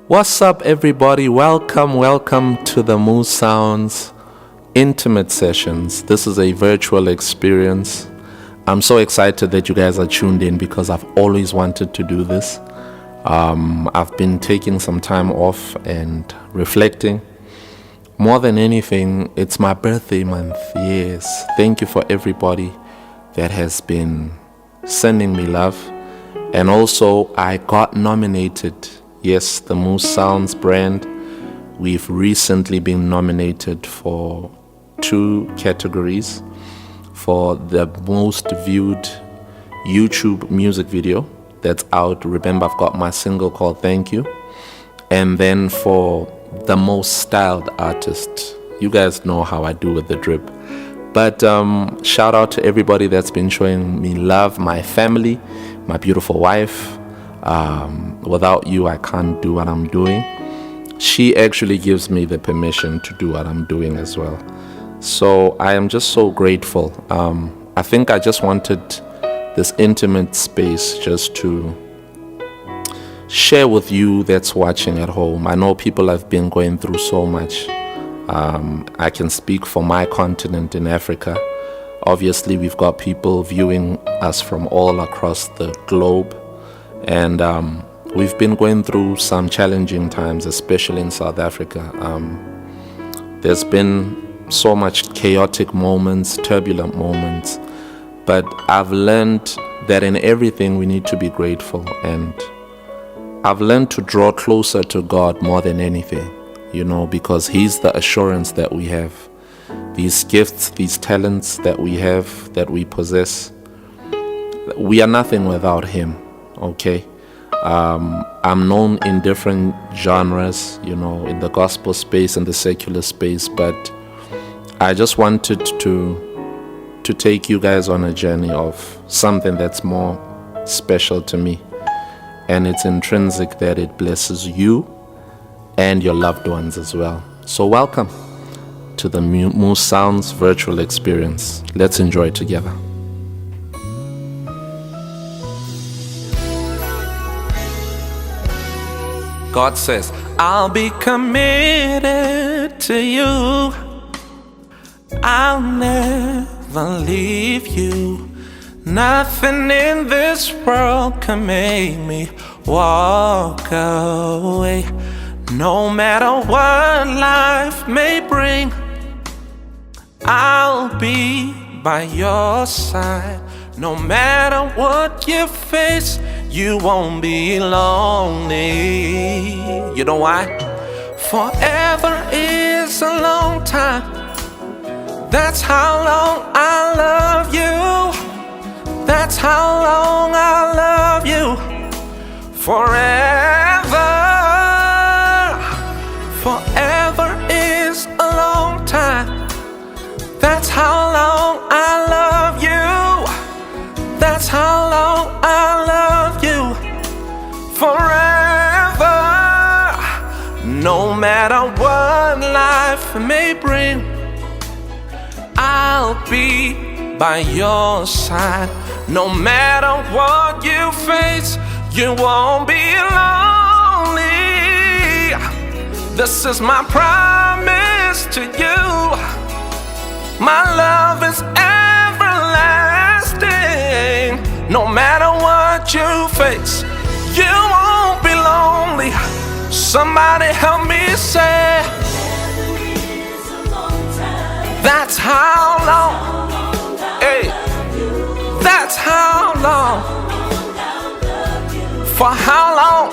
What's up, everybody? Welcome to the Moose Sounds Intimate Sessions. This is a virtual experience. I'm so excited that you guys are tuned in because I've always wanted to do this. I've been taking some time off and reflecting. More than anything, it's my birthday month. Yes, thank you for everybody that has been sending me love. And also, I got nominated. Yes, the Moose Sounds brand. We've recently been nominated for 2 categories for the most viewed YouTube music video that's out. Remember, I've got my single called Thank You. And then for the most styled artist. You guys know how I do with the drip. But shout out to everybody that's been showing me love, my family, my beautiful wife. Without you, I can't do what I'm doing. She actually gives me the permission to do what I'm doing as well. So I am just so grateful. I think I just wanted this intimate space just to share with you that's watching at home. I know people have been going through so much. I can speak for my continent in Africa. Obviously, we've got people viewing us from all across the globe. And we've been going through some challenging times, especially in South Africa. There's been so much chaotic moments, turbulent moments. But I've learned that in everything we need to be grateful. And I've learned to draw closer to God more than anything, because He's the assurance that we have. These gifts, these talents that we have, that we possess, we are nothing without Him. Okay, I'm known in different genres, in the gospel space and the secular space, but I just wanted to take you guys on a journey of something that's more special to me, and it's intrinsic that it blesses you and your loved ones as well. So welcome to the Moose Sounds virtual experience. Let's enjoy it together. God says, I'll be committed to you. I'll never leave you. Nothing in this world can make me walk away. No matter what life may bring, I'll be by your side. No matter what you face, you won't be lonely. You know why? Forever is a long time. That's how long I love you. That's how long I love you. Forever. Forever is a long time. That's how long I love you. That's how long I love you. Forever. No matter what life may bring, I'll be by your side. No matter what you face, you won't be lonely. This is my promise to you. My love is everlasting. No matter what you face, you won't be lonely. Somebody help me say, that's how long. Hey, that's how long. For how long?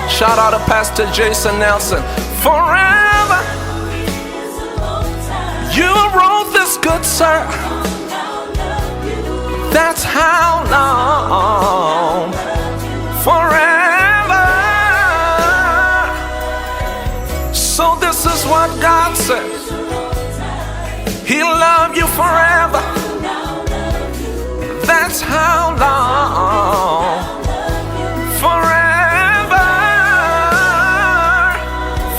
Shout out to Pastor Jason Nelson. Forever. You wrote this good, sir. That's how long. Forever. So this is what God says. He'll love you forever. That's how long. Forever.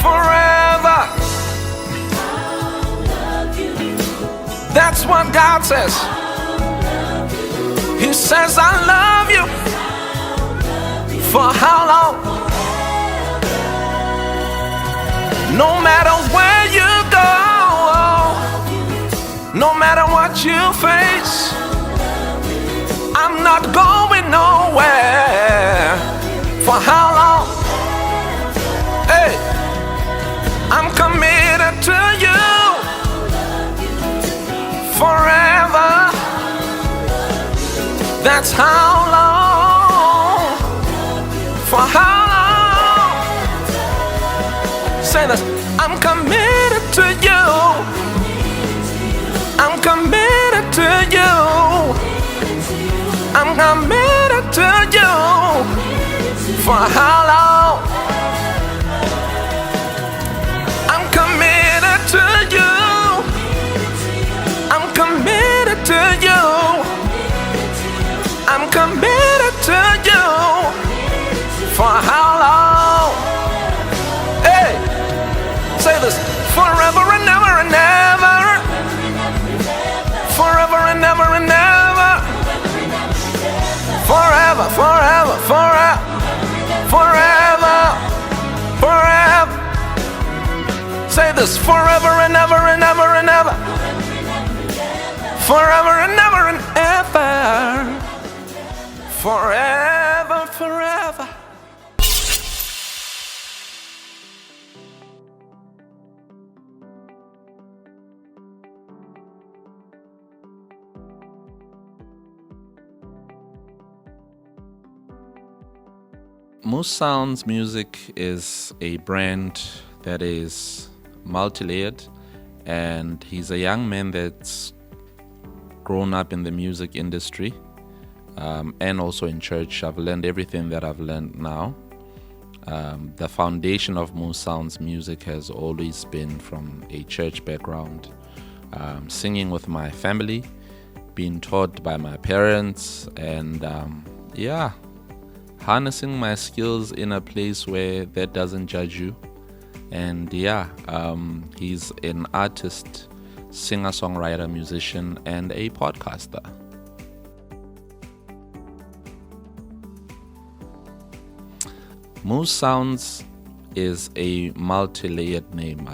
Forever. That's what God says. He says, I love you. For how long? No matter where you go, no matter what you face, I'm not going nowhere. For how long? Hey, I'm committed to you forever. That's how long. For how long? Say this. I'm committed to you. I'm committed to you. I'm committed to you. For how long? I'm committed to you. I'm committed to you. I'm committed to you. For how long? Hey, say this. Forever and ever and ever. Forever and ever and ever. Forever, forever, forever. Forever, forever. Say this. Forever and ever and ever and ever. Forever and ever and ever. Forever, forever. Moose Sounds Music is a brand that is multi-layered, and he's a young man that's grown up in the music industry and also in church. I've learned everything that I've learned now. The foundation of Moose Sounds Music has always been from a church background, singing with my family, being taught by my parents, and harnessing my skills in a place where that doesn't judge you. And he's an artist, singer-songwriter, musician, and a podcaster. Moose Sounds is a multi-layered name.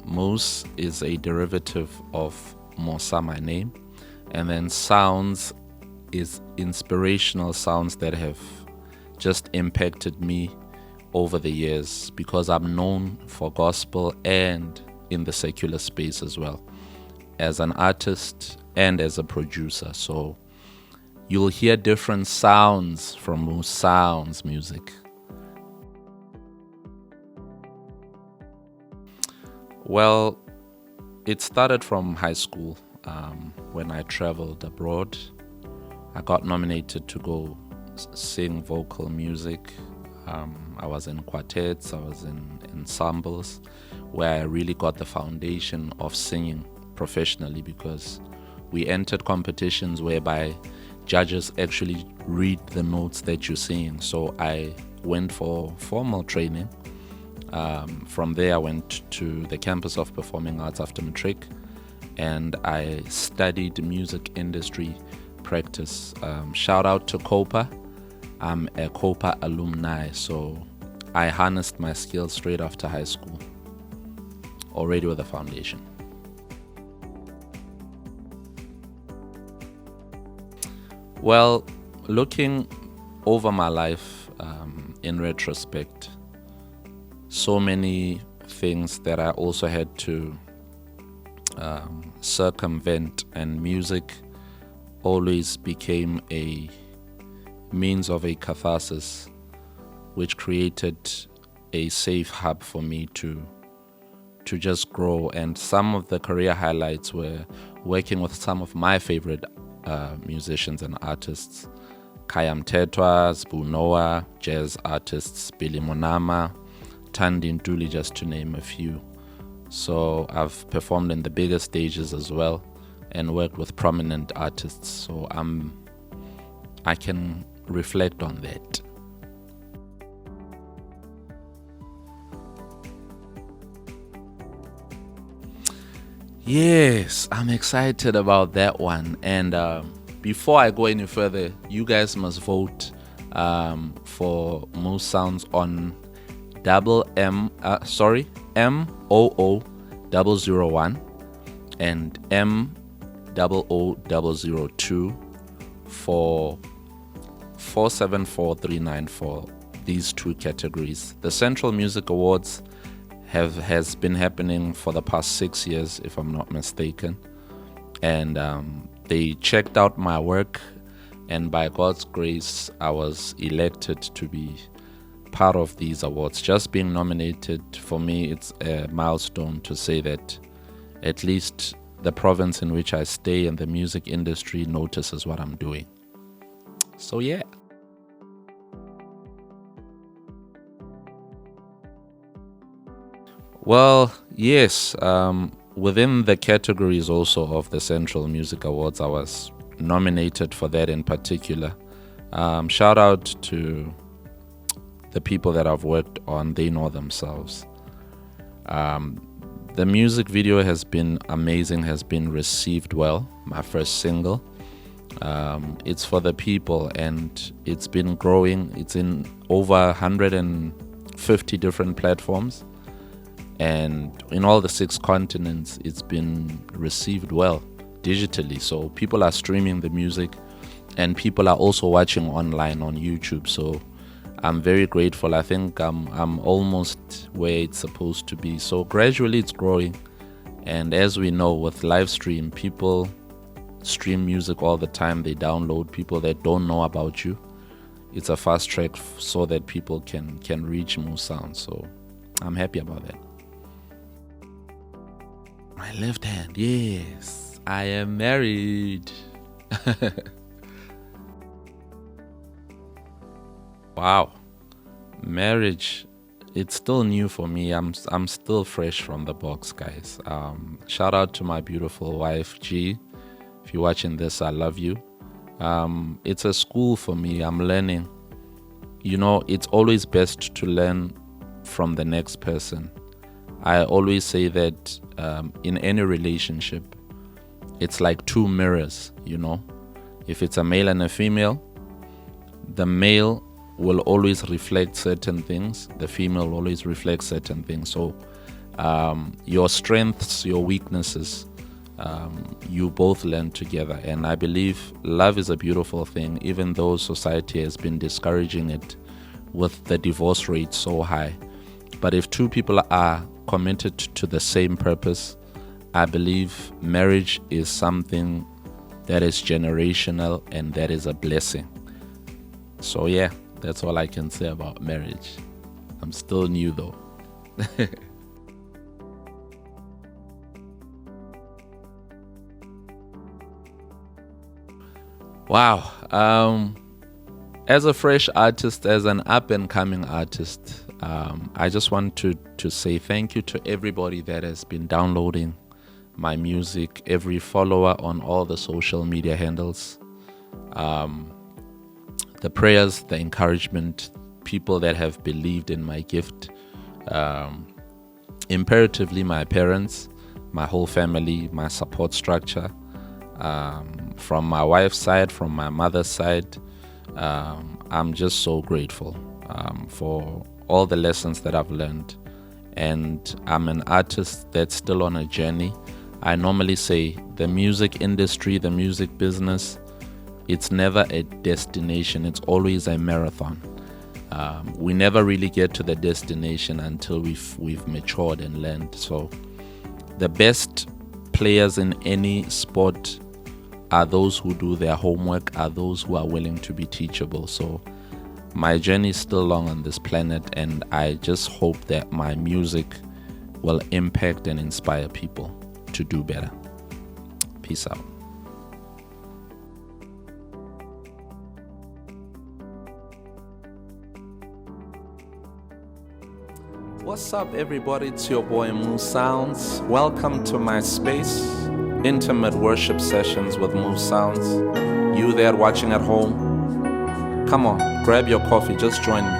Moose is a derivative of Mosa, my name, and then sounds is inspirational sounds that have just impacted me over the years, because I'm known for gospel and in the secular space as well, as an artist and as a producer. So you'll hear different sounds from Moose Sounds Music. Well, it started from high school when I traveled abroad. I got nominated to go sing vocal music. I was in quartets, I was in ensembles, where I really got the foundation of singing professionally, because we entered competitions whereby judges actually read the notes that you sing. So I went for formal training. From there, I went to the campus of Performing Arts after matric, and I studied music industry practice. Shout out to COPA. I'm a COPA alumni, so I harnessed my skills straight after high school, already with a foundation. Well, looking over my life in retrospect, so many things that I also had to circumvent, and music always became a means of a catharsis, which created a safe hub for me to just grow. And some of the career highlights were working with some of my favorite musicians and artists: Khaya Mthethwa, Sbu Noah, jazz artists Billy Monama, Thandi Ntuli, just to name a few. So I've performed in the bigger stages as well and worked with prominent artists. So I can reflect on that. Yes, I'm excited about that one. And before I go any further, you guys must vote for Moose Sounds on M0001 and M0002 for 474394. These two categories. The Central Music Awards has been happening for the past 6 years, if I'm not mistaken, and they checked out my work, and by God's grace, I was elected to be part of these awards. Just being nominated, for me, it's a milestone to say that at least the province in which I stay and the music industry notices what I'm doing. So yeah. Well, yes, within the categories also of the Central Music Awards, I was nominated for that in particular. Shout out to the people that I've worked on, they know themselves. The music video has been amazing, has been received well, my first single. It's for the people and it's been growing. It's in over 150 different platforms. And in all the 6 continents, it's been received well digitally. So people are streaming the music and people are also watching online on YouTube. So I'm very grateful. I think I'm almost where it's supposed to be. So gradually it's growing. And as we know, with live stream, people stream music all the time. They download. People that don't know about you, it's a fast track so that people can reach more sounds. So I'm happy about that. My left hand, yes, I am married. Wow, marriage, it's still new for me. I'm still fresh from the box, guys. Shout out to my beautiful wife, G. If you're watching this, I love you. It's a school for me. I'm learning. You know, it's always best to learn from the next person. I always say that in any relationship, it's like 2 mirrors, you know. If it's a male and a female, the male will always reflect certain things. The female will always reflect certain things. So your strengths, your weaknesses, you both learn together. And I believe love is a beautiful thing, even though society has been discouraging it with the divorce rate so high. But if 2 people are committed to the same purpose, I believe marriage is something that is generational and that is a blessing. So yeah, that's all I can say about marriage. I'm still new though. Wow. As a fresh artist, as an up and coming artist, I just want to say thank you to everybody that has been downloading my music, every follower on all the social media handles, the prayers, the encouragement, people that have believed in my gift, imperatively my parents, my whole family, my support structure, from my wife's side, from my mother's side. I'm just so grateful for all the lessons that I've learned. And I'm an artist that's still on a journey. I normally say the music industry, the music business, it's never a destination. It's always a marathon. We never really get to the destination until we've matured and learned. So the best players in any sport are those who do their homework, are those who are willing to be teachable. So my journey is still long on this planet, and I just hope that my music will impact and inspire people to do better. Peace out. What's up, everybody? It's your boy Moo Sounds. Welcome to my space, intimate worship sessions with Moo Sounds. You there watching at home, come on, grab your coffee, just join me.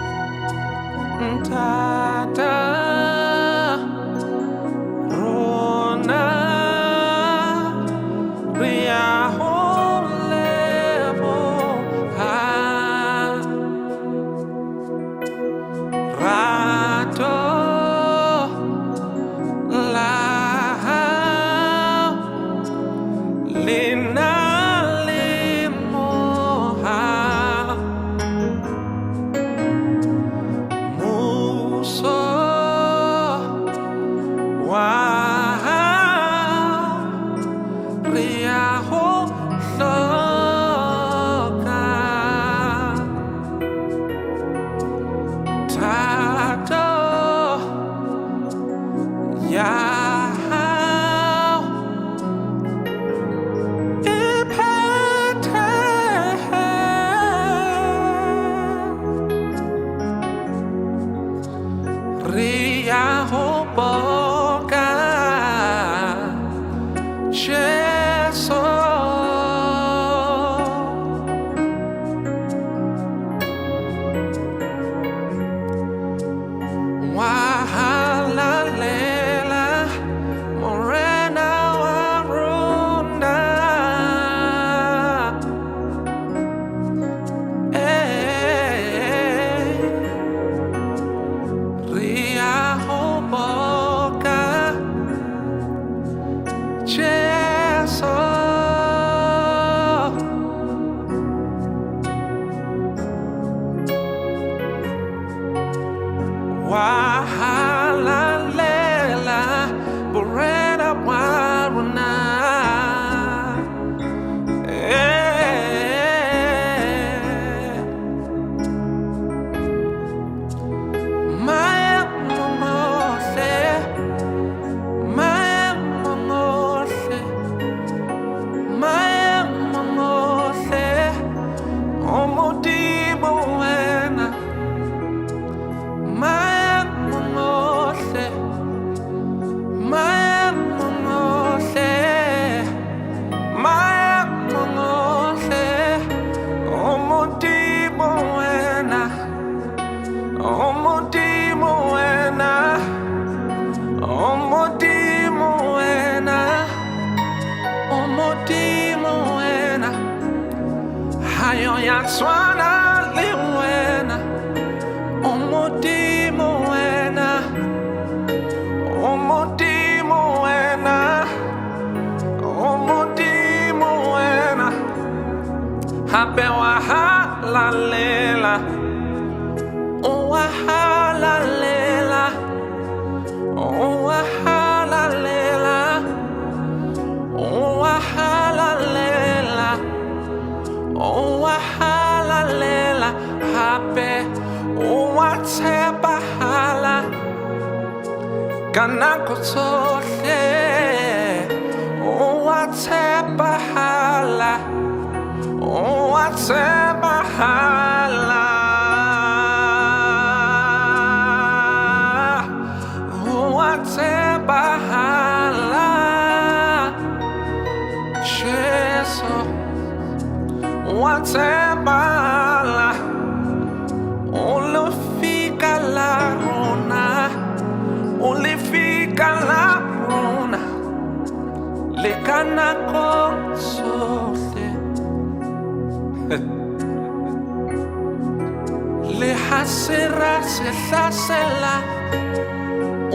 ayo ya tshwana le wena o Modimo wena o Modimo wena o Modimo wena hape wa halalela o wa halalela o wa halalela o wa halalela o wa halalela hape o wa tshepahala ka nako tsohle o wa tshepahala o wa tshepahala o wa tshepahala Jesu wa tshepahala o lo fika la rona o le fika la rona le ka nako tsohle le hasira se hlasela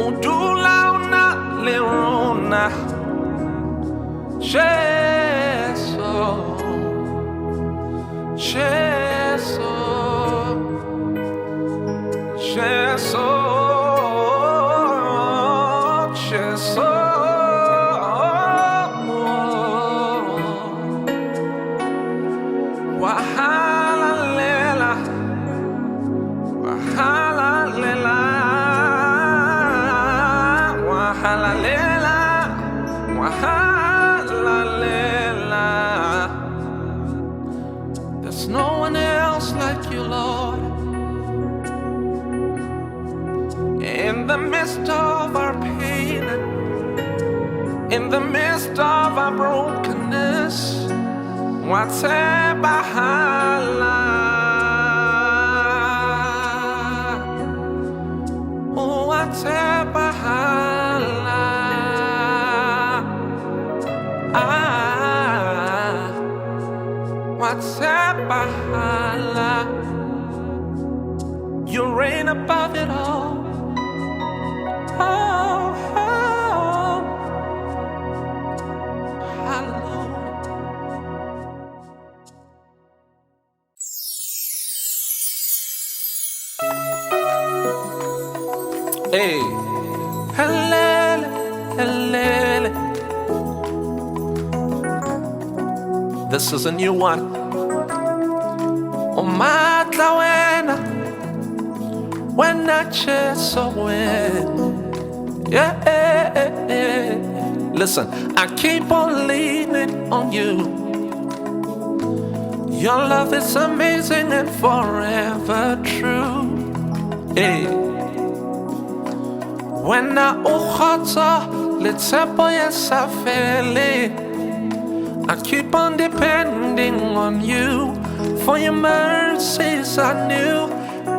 o dula ona le rona Jesu Jesu Jesu Jesu Wahalalela Wahalalela Wahalalela Wahalalela There's no one else like you, Lord. In the midst of our pain, in the midst of our brokenness, Watsebahala, oh Watsebahala, Watsebahala, you reign above it all. Oh, oh, hallelujah. Hey, hallelujah, hallelujah. This is a new one. Oh, my Tlawena, when I chase away. Yeah, listen, I keep on leaning on you. Your love is amazing and forever true. Hey, when I uchata litsepo yesafele, I keep on depending on you. For your mercies are new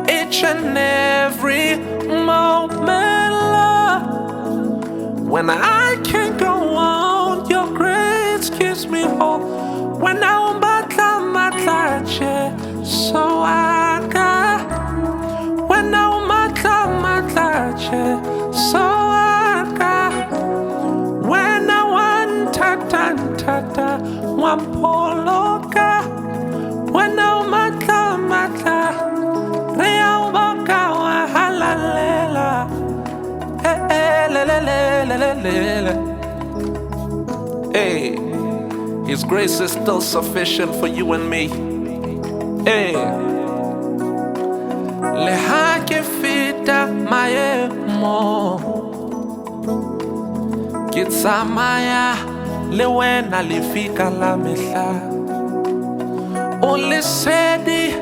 each and every moment, Lord. When I can't go on, your grace keeps me whole. When I want matlache, so I got. When I want matlache, so I got. When I want tata, wampoloka. When I want matla, reawaka halalela. Hey, His grace is still sufficient for you and me. Hey, lehake fita maemo, kitsamaya lewena lifika la mehla, olisedi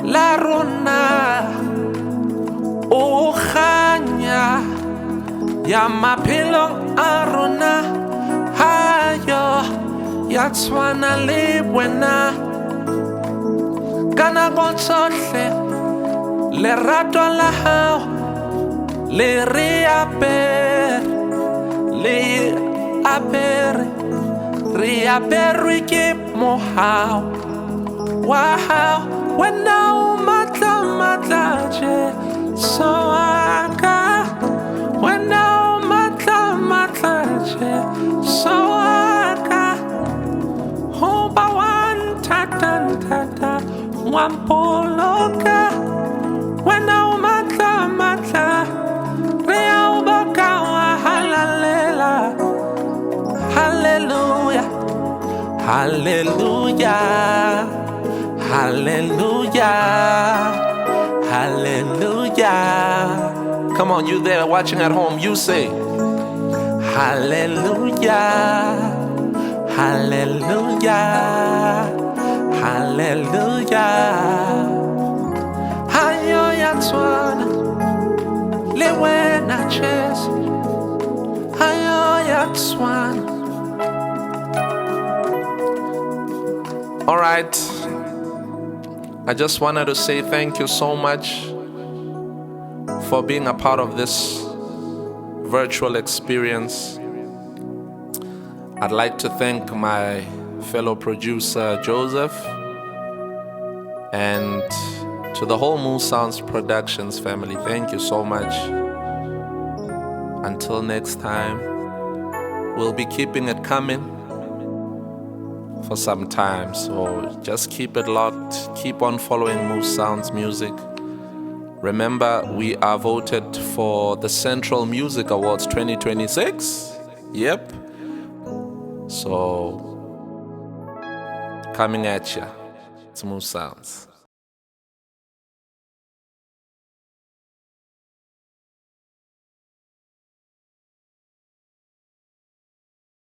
la rona, khanya ya maphelo a rona hayo ya tshwana le wena kana go tsohle lerato la hao le re apere ke mohao Wow, when now mata so aka. When now mata so aka. Hoba wan tata wampoloka. When now mata rea bakawa halalela. Hallelujah, hallelujah, hallelujah, hallelujah. Come on, you there watching at home, you say hallelujah, hallelujah, hallelujah. Hayo ya tswana lewe na cheso. Hayo ya tswana. All right, I just wanted to say thank you so much for being a part of this virtual experience. I'd like to thank my fellow producer Joseph, and to the whole Moon Sounds Productions family. Thank you so much. Until next time, we'll be keeping it coming for some time, so just keep it locked. Keep on following Moose Sounds Music. Remember, we are voted for the Central Music Awards 2026. Yep. So, coming at ya. It's Moose Sounds.